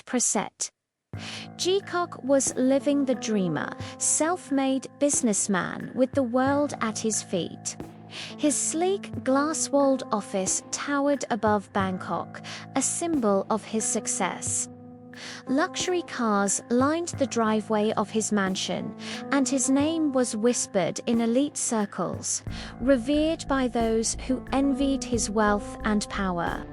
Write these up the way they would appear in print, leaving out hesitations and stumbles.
Praset Gok was living the dreamer, self-made businessman with the world at his feet. His sleek, glass-walled office towered above Bangkok, a symbol of his success. Luxury cars lined the driveway of his mansion, and his name was whispered in elite circles, revered by those who envied his wealth and power.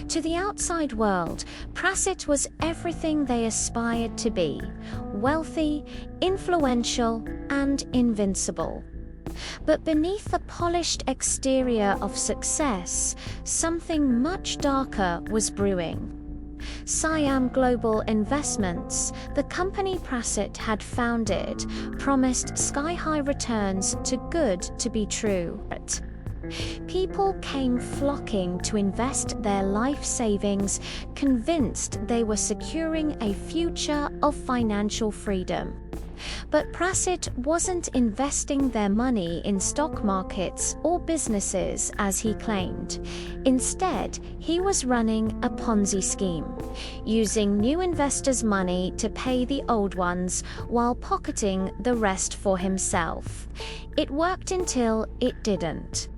To the outside world, Praset was everything they aspired to be: wealthy, influential, and invincible. But beneath the polished exterior of success, something much darker was brewing. Siam Global Investments, the company Praset had founded, promised sky-high returns too good to be true. People came flocking to invest their life savings, convinced they were securing a future of financial freedom. But Praset wasn't investing their money in stock markets or businesses as he claimed. Instead, he was running a Ponzi scheme, using new investors' money to pay the old ones while pocketing the rest for himself. It worked until it didn't.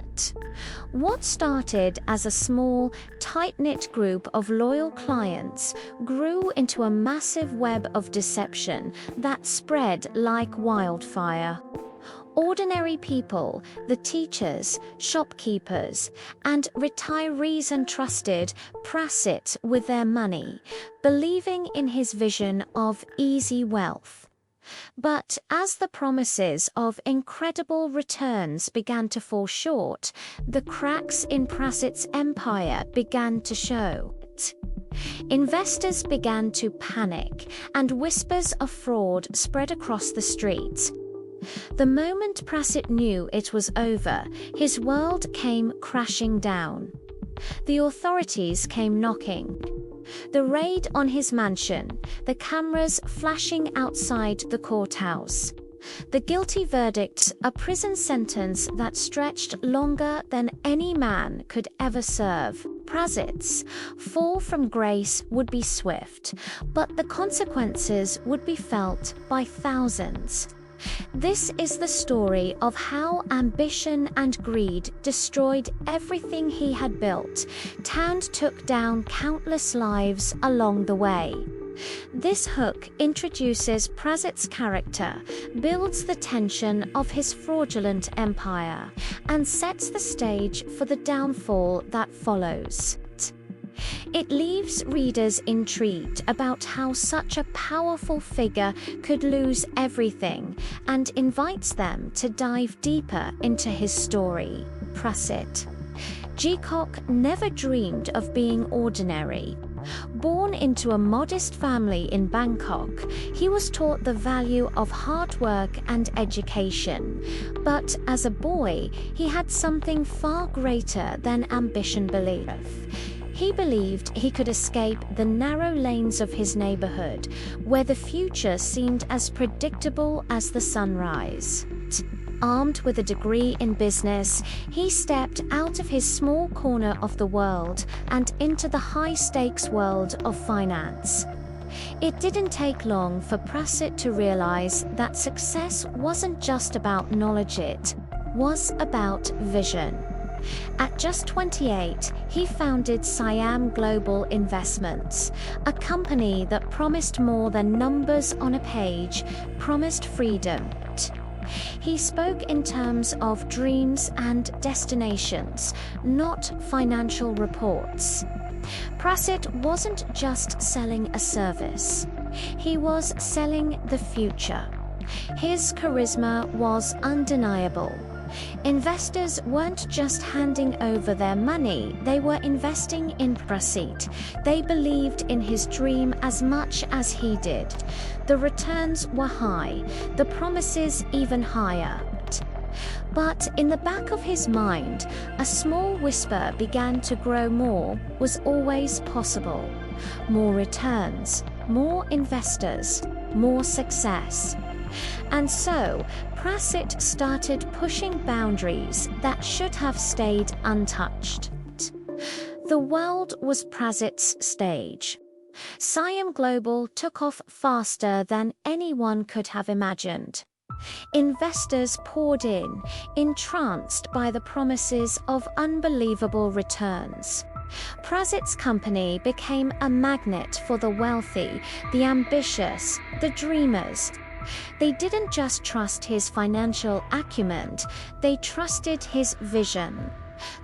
What started as a small, tight-knit group of loyal clients grew into a massive web of deception that spread like wildfire. Ordinary people, the teachers, shopkeepers, and retirees entrusted Praset with their money, believing in his vision of easy wealth. But as the promises of incredible returns began to fall short, the cracks in Praset's empire began to show. Investors began to panic, and whispers of fraud spread across the streets. The moment Praset knew it was over, his world came crashing down. The authorities came knocking. The raid on his mansion, the cameras flashing outside the courthouse. The guilty verdicts, a prison sentence that stretched longer than any man could ever serve. Praset's fall from grace would be swift, but the consequences would be felt by thousands. This is the story of how ambition and greed destroyed everything he had built, and took down countless lives along the way. This hook introduces Praset's character, builds the tension of his fraudulent empire, and sets the stage for the downfall that follows. It leaves readers intrigued about how such a powerful figure could lose everything, and invites them to dive deeper into his story. Praset Gok never dreamed of being ordinary. Born into a modest family in Bangkok, he was taught the value of hard work and education. But as a boy, he had something far greater than ambition belief. He believed he could escape the narrow lanes of his neighborhood, where the future seemed as predictable as the sunrise. Armed with a degree in business, he stepped out of his small corner of the world and into the high-stakes world of finance. It didn't take long for Praset to realize that success wasn't just about knowledge, it was about vision. At just 28, he founded Siam Global Investments, a company that promised more than numbers on a page, promised freedom. He spoke in terms of dreams and destinations, not financial reports. Praset wasn't just selling a service. He was selling the future. His charisma was undeniable. Investors weren't just handing over their money, they were investing in Praset. They believed in his dream as much as he did. The returns were high, the promises even higher. But in the back of his mind, a small whisper began to grow: more was always possible. More returns, more investors, more success. And so, Praset started pushing boundaries that should have stayed untouched. The world was Praset's stage. Siam Global took off faster than anyone could have imagined. Investors poured in, entranced by the promises of unbelievable returns. Praset's company became a magnet for the wealthy, the ambitious, the dreamers. They didn't just trust his financial acumen, they trusted his vision.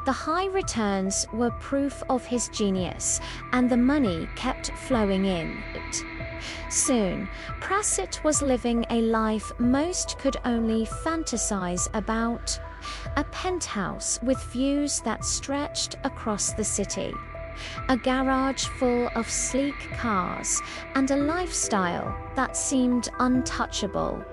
The high returns were proof of his genius, and the money kept flowing in. Soon, Praset was living a life most could only fantasize about. A penthouse with views that stretched across the city. A garage full of sleek cars, and a lifestyle that seemed untouchable.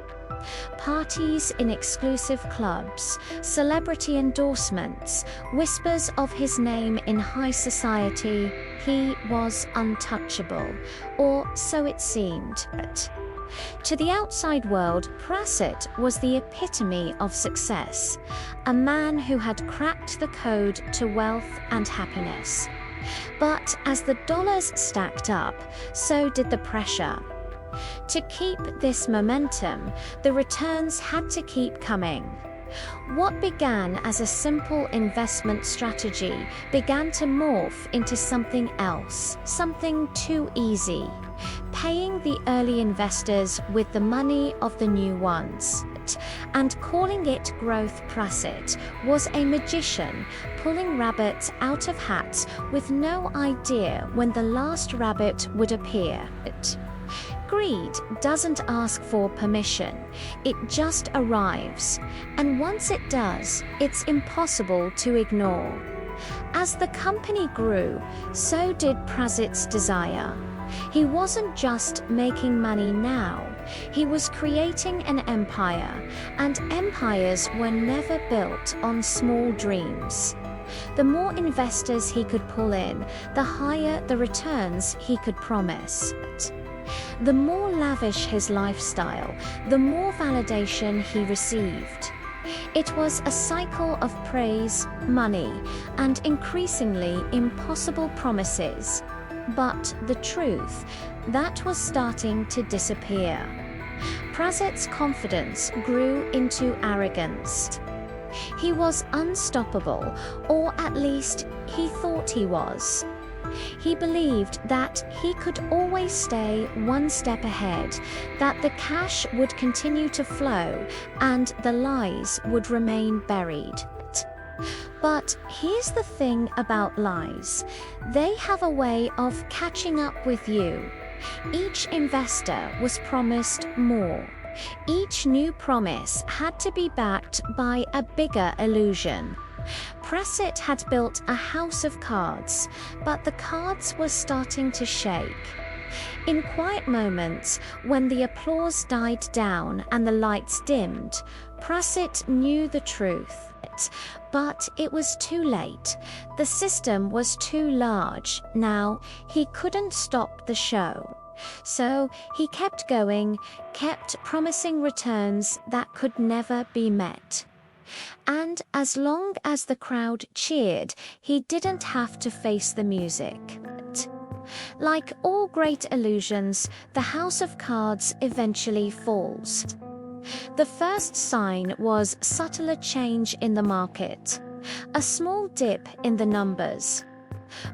Parties in exclusive clubs, celebrity endorsements, whispers of his name in high society. He was untouchable, or so it seemed. To the outside world, Praset was the epitome of success, a man who had cracked the code to wealth and happiness. But as the dollars stacked up, so did the pressure. To keep this momentum, the returns had to keep coming. What began as a simple investment strategy began to morph into something else, something too easy. Paying the early investors with the money of the new ones. And calling it growth. Praset was a magician, pulling rabbits out of hats with no idea when the last rabbit would appear. Greed doesn't ask for permission, it just arrives. And once it does, it's impossible to ignore. As the company grew, so did Praset's desire. He wasn't just making money now, he was creating an empire, and empires were never built on small dreams. The more investors he could pull in, the higher the returns he could promise. The more lavish his lifestyle, the more validation he received. It was a cycle of praise, money, and increasingly impossible promises. But the truth, that was starting to disappear. Praset's confidence grew into arrogance. He was unstoppable, or at least he thought he was. He believed that he could always stay one step ahead, that the cash would continue to flow, and the lies would remain buried. But here's the thing about lies. They have a way of catching up with you. Each investor was promised more. Each new promise had to be backed by a bigger illusion. Praset had built a house of cards, but the cards were starting to shake. In quiet moments, when the applause died down and the lights dimmed, Praset knew the truth. But it was too late. The system was too large. Now, he couldn't stop the show. So he kept going, kept promising returns that could never be met. And as long as the crowd cheered, he didn't have to face the music. Like all great illusions, the house of cards eventually falls. The first sign was subtler change in the market, a small dip in the numbers.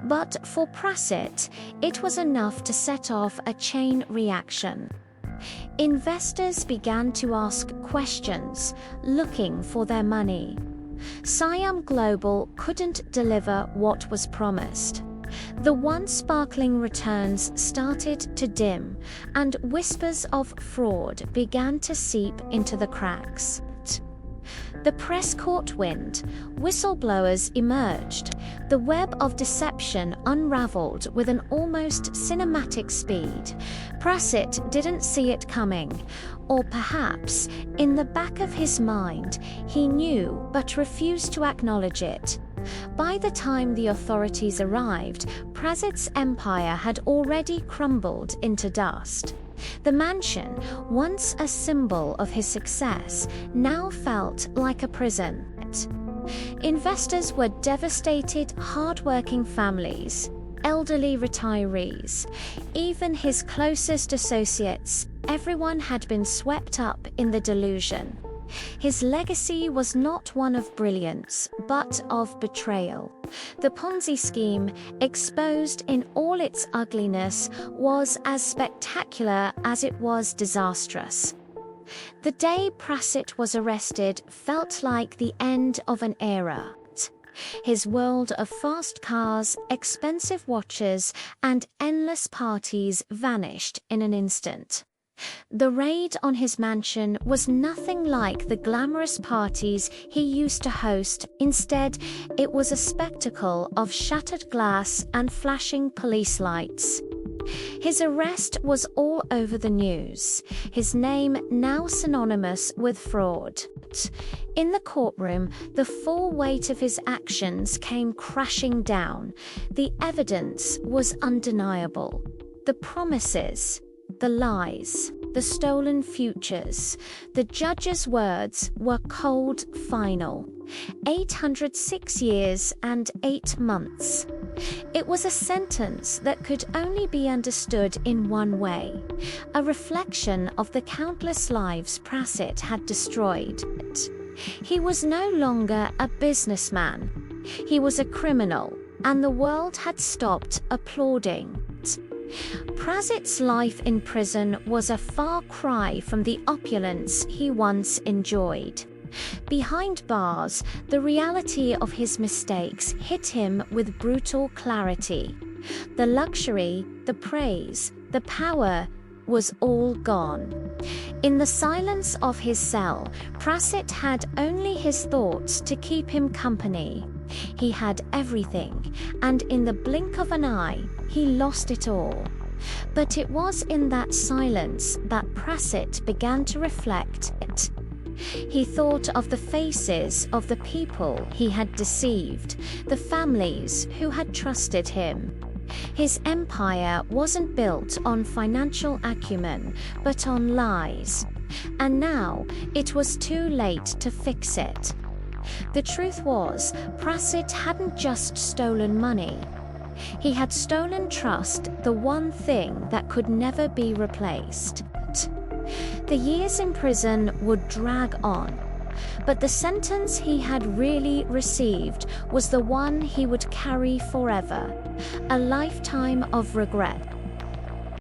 But for Praset, it was enough to set off a chain reaction. Investors began to ask questions, looking for their money. Siam Global couldn't deliver what was promised. The once sparkling returns started to dim, and whispers of fraud began to seep into the cracks. The press caught wind, whistleblowers emerged, the web of deception unraveled with an almost cinematic speed. Praset didn't see it coming, or perhaps, in the back of his mind, he knew but refused to acknowledge it. By the time the authorities arrived, Praset's empire had already crumbled into dust. The mansion, once a symbol of his success, now felt like a prison. Investors were devastated, hard-working families. elderly retirees, even his closest associates, everyone had been swept up in the delusion. His legacy was not one of brilliance, but of betrayal. The Ponzi scheme, exposed in all its ugliness, was as spectacular as it was disastrous. The day Praset was arrested felt like the end of an era. His world of fast cars, expensive watches, and endless parties vanished in an instant. The raid on his mansion was nothing like the glamorous parties he used to host. Instead, it was a spectacle of shattered glass and flashing police lights. His arrest was all over the news, his name now synonymous with fraud. In the courtroom, the full weight of his actions came crashing down. The evidence was undeniable. The promises, the lies, the stolen futures. The judge's words were cold final. 806 years and 8 months. It was a sentence that could only be understood in one way, a reflection of the countless lives Praset had destroyed. He was no longer a businessman. He was a criminal, and the world had stopped applauding. Praset's life in prison was a far cry from the opulence he once enjoyed. Behind bars, the reality of his mistakes hit him with brutal clarity. The luxury, the praise, the power was all gone. In the silence of his cell, Praset had only his thoughts to keep him company. He had everything, and in the blink of an eye, he lost it all. But it was in that silence that Praset began to reflect. He thought of the faces of the people he had deceived, the families who had trusted him. His empire wasn't built on financial acumen, but on lies. And now it was too late to fix it. The truth was, Praset hadn't just stolen money. He had stolen trust, the one thing that could never be replaced. The years in prison would drag on, but the sentence he had really received was the one he would carry forever, a lifetime of regret.